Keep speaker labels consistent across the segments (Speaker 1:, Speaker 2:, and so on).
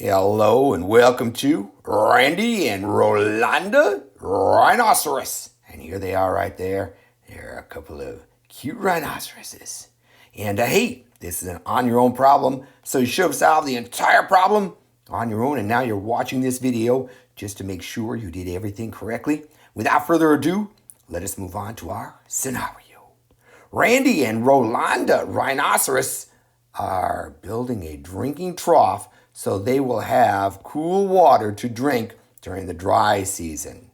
Speaker 1: Hello and welcome to Randy and Rolonda Rhinoceros. And here they are right there. They're a couple of cute rhinoceroses. And hey, this is an on your own problem. So you should have solved the entire problem on your own. And now you're watching this video just to make sure you did everything correctly. Without further ado, let us move on to our scenario. Randy and Rolonda Rhinoceros are building a drinking trough so they will have cool water to drink during the dry season.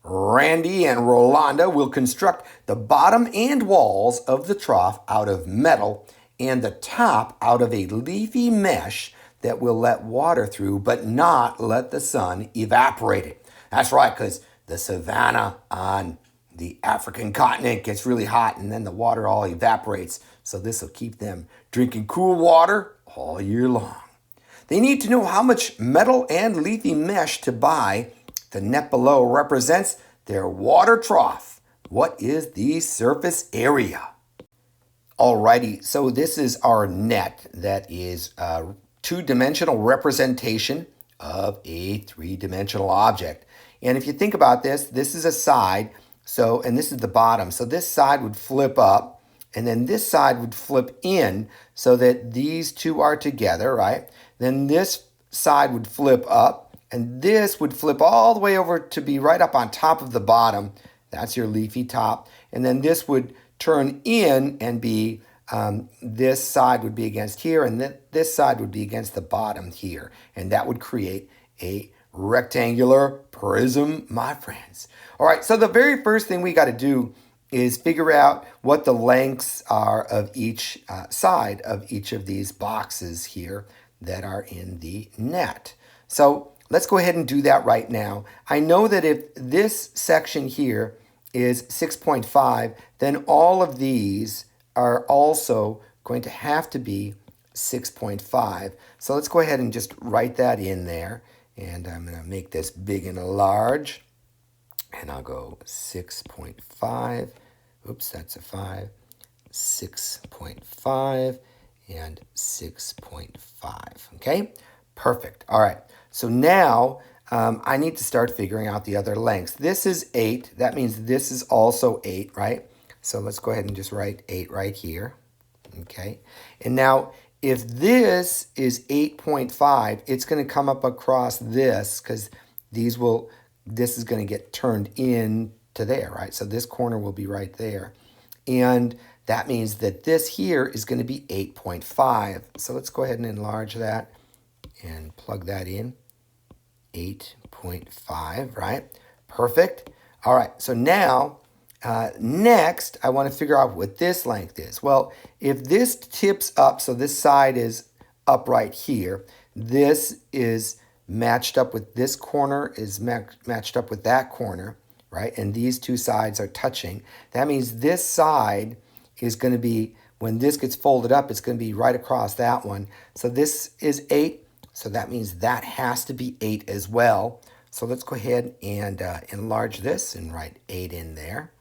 Speaker 1: Randy and Rolonda will construct the bottom and walls of the trough out of metal and the top out of a leafy mesh that will let water through but not let the sun evaporate it. That's right, because the savanna on the African continent gets really hot and then the water all evaporates. So this will keep them drinking cool water all year long. They need to know how much metal and leafy mesh to buy. The net below represents their water trough. What is the surface area? Alrighty, so this is our net that is a two-dimensional representation of a three-dimensional object. And if you think about this, this is a side, and this is the bottom. So this side would flip up, and then this side would flip in so that these two are together, right? Then this side would flip up, and this would flip all the way over to be right up on top of the bottom. That's your leafy top. And then this would turn in and be, this side would be against here, and this side would be against the bottom here. And that would create a rectangular prism, my friends. All right, so the very first thing we got to do is figure out what the lengths are of each side of each of these boxes here that are in the net. So let's go ahead and do that right now. I know that if this section here is 6.5, then all of these are also going to have to be 6.5. So let's go ahead and just write that in there. And I'm going to make this big and large. And I'll go 6.5. Oops, that's a 5. 6.5 and 6.5. Okay, perfect. All right, so now I need to start figuring out the other lengths. This is 8. That means this is also 8, right? So let's go ahead and just write 8 right here. Okay, and now if this is 8.5, it's going to come up across this because this is going to get turned in to there, right? So this corner will be right there. And that means that this here is going to be 8.5. So let's go ahead and enlarge that and plug that in. 8.5, right? Perfect. All right, so now next I want to figure out what this length is. Well, if this tips up, so this side is up right here, this is matched up with this corner is matched up with that corner, right? And these two sides are touching. That means this side is going to be, when this gets folded up, it's going to be right across that one. So this is 8, so that means that has to be 8 as well. So let's go ahead and enlarge this and write 8 in there.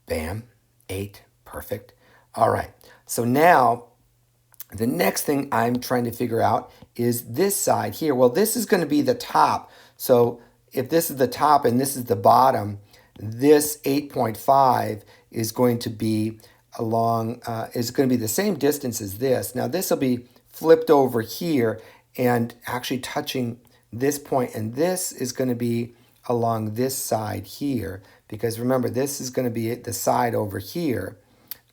Speaker 1: Bam, 8, perfect. All right, so now the next thing I'm trying to figure out is this side here. Well, this is going to be the top. So if this is the top and this is the bottom, this 8.5 is going to be is going to be the same distance as this. Now this will be flipped over here and actually touching this point, and this is going to be along this side here, because remember, this is going to be the side over here.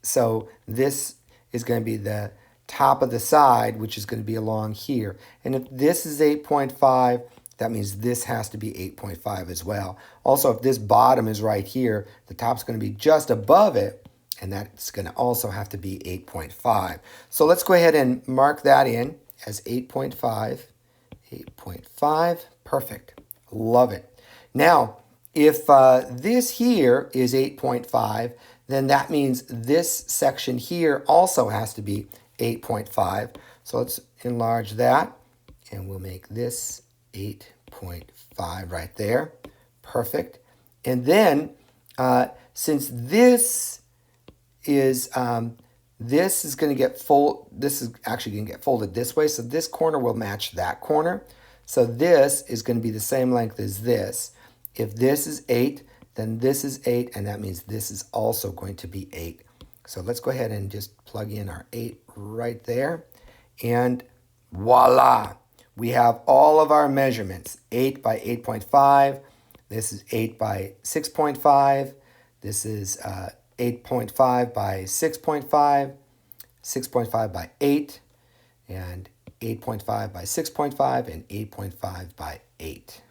Speaker 1: So this is going to be the top of the side, which is going to be along here. And if this is 8.5, that means this has to be 8.5 as well. Also, if this bottom is right here, the top's going to be just above it, and that's going to also have to be 8.5. So let's go ahead and mark that in as 8.5. 8.5, perfect. Love it. Now, if this here is 8.5, then that means this section here also has to be 8.5. So let's enlarge that, and we'll make this 8.5 right there. Perfect. And then since this is this is actually going to get folded this way, so this corner will match that corner. So this is going to be the same length as this. If this is 8, then this is 8, and that means this is also going to be 8. So let's go ahead and just plug in our 8 right there. And voila! We have all of our measurements. 8 by 8.5. This is 8 by 6.5. This is 8.5 by 6.5. 6.5 by 8. And 8.5 by 6.5. And 8.5 by 8.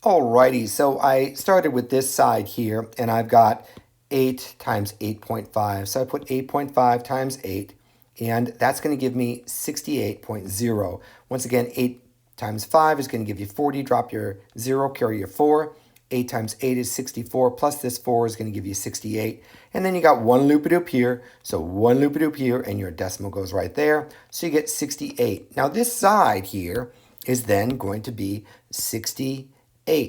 Speaker 1: Alrighty, so I started with this side here, and I've got 8 times 8.5. So I put 8.5 times 8, and that's going to give me 68.0. Once again, 8 times 5 is going to give you 40. Drop your 0, carry your 4. 8 times 8 is 64, plus this 4 is going to give you 68. And then you got one loop-a-doop here, so one loop-a-doop here, and your decimal goes right there. So you get 68. Now this side here is then going to be 68.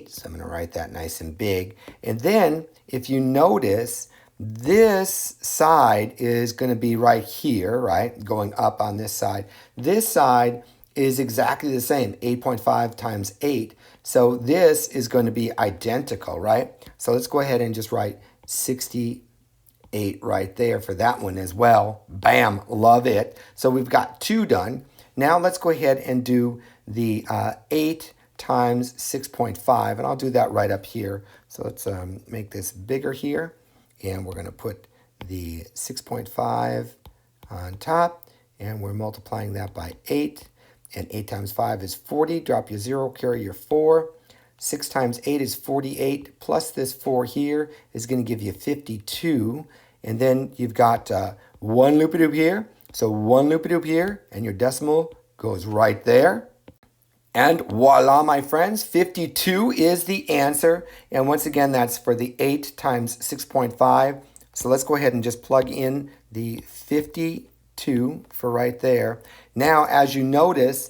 Speaker 1: So I'm going to write that nice and big. And then if you notice, this side is going to be right here, right? Going up on this side. This side is exactly the same, 8.5 times 8. So this is going to be identical, right? So let's go ahead and just write 68 right there for that one as well. Bam, love it. So we've got 2 done. Now let's go ahead and do the 8 times 6.5, and I'll do that right up here. So let's make this bigger here, and we're going to put the 6.5 on top, and we're multiplying that by 8, and 8 times 5 is 40. Drop your 0, carry your 4. 6 times 8 is 48, plus this 4 here is going to give you 52, and then you've got one loop-a-doop here, so one loop-a-doop here, and your decimal goes right there. And voila, my friends, 52 is the answer. And once again, that's for the 8 times 6.5. So let's go ahead and just plug in the 52 for right there. Now, as you notice,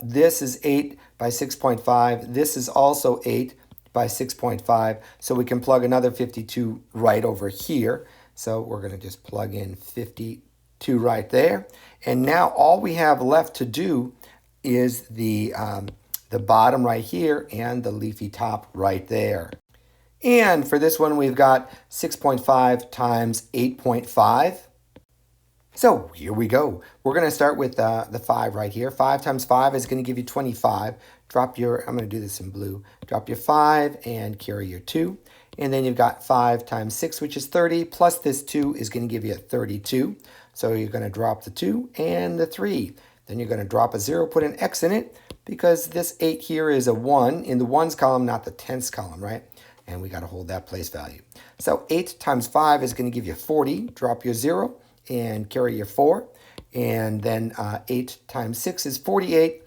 Speaker 1: this is 8 by 6.5. This is also 8 by 6.5. So we can plug another 52 right over here. So we're going to just plug in 52 right there. And now all we have left to do is the bottom right here and the leafy top right there. And for this one, we've got 6.5 times 8.5. So here we go. We're going to start with the 5 right here. 5 times 5 is going to give you 25. Drop your, I'm going to do this in blue. Drop your 5 and carry your 2. And then you've got 5 times 6, which is 30, plus this 2 is going to give you a 32. So you're going to drop the 2 and the 3. Then you're going to drop a 0, put an X in it, because this 8 here is a 1 in the ones column, not the tenths column, right? And we got to hold that place value. So 8 times 5 is going to give you 40. Drop your 0 and carry your 4. And then 8 times 6 is 48.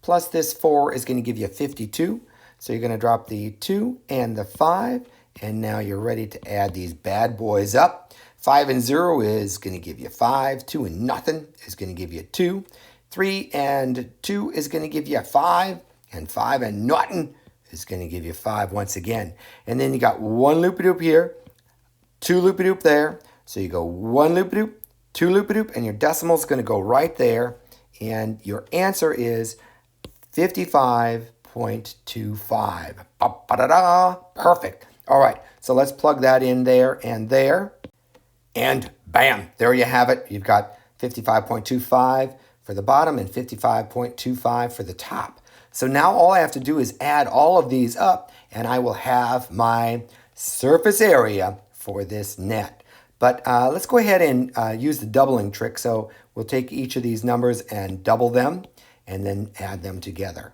Speaker 1: Plus this 4 is going to give you 52. So you're going to drop the 2 and the 5. And now you're ready to add these bad boys up. 5 and 0 is going to give you 5. 2 and nothing is going to give you 2. 3 and 2 is going to give you 5, and 5 and nothing is going to give you 5 once again. And then you got one loop-a-doop here, 2 loop-a-doop there. So you go 1 loop-a-doop, 2 loop-a-doop, and your decimal is going to go right there. And your answer is 55.25. Ba-ba-da-da. Perfect. All right, so let's plug that in there and there. And bam, there you have it. You've got 55.25 for the bottom and 55.25 for the top. So now all I have to do is add all of these up, and I will have my surface area for this net. But let's go ahead and use the doubling trick. So we'll take each of these numbers and double them and then add them together.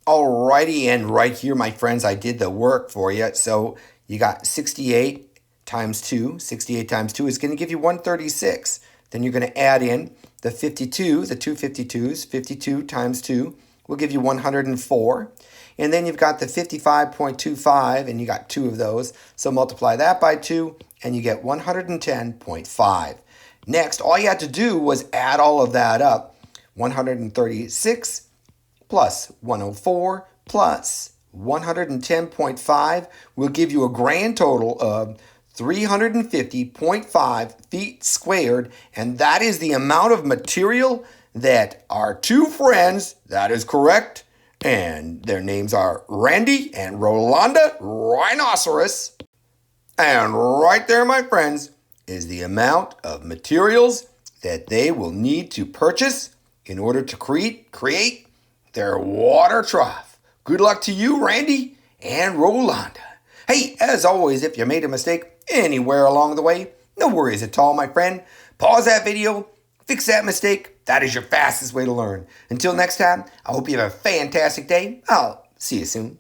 Speaker 1: Alrighty, and right here, my friends, I did the work for you. So you got 68 times 2. 68 times 2 is going to give you 136. Then you're going to add in the 52, the two 52s. 52 times 2 will give you 104. And then you've got the 55.25, and you got 2 of those. So multiply that by 2, and you get 110.5. Next, all you had to do was add all of that up. 136 plus 104 plus 110.5 will give you a grand total of 350.5 feet squared, and that is the amount of material that our two friends, that is correct, and their names are Randy and Rolonda Rhinoceros. And right there, my friends, is the amount of materials that they will need to purchase in order to create their water trough. Good luck to you, Randy and Rolonda. Hey, as always, if you made a mistake anywhere along the way, no worries at all, my friend. Pause that video, fix that mistake. That is your fastest way to learn. Until next time, I hope you have a fantastic day. I'll see you soon.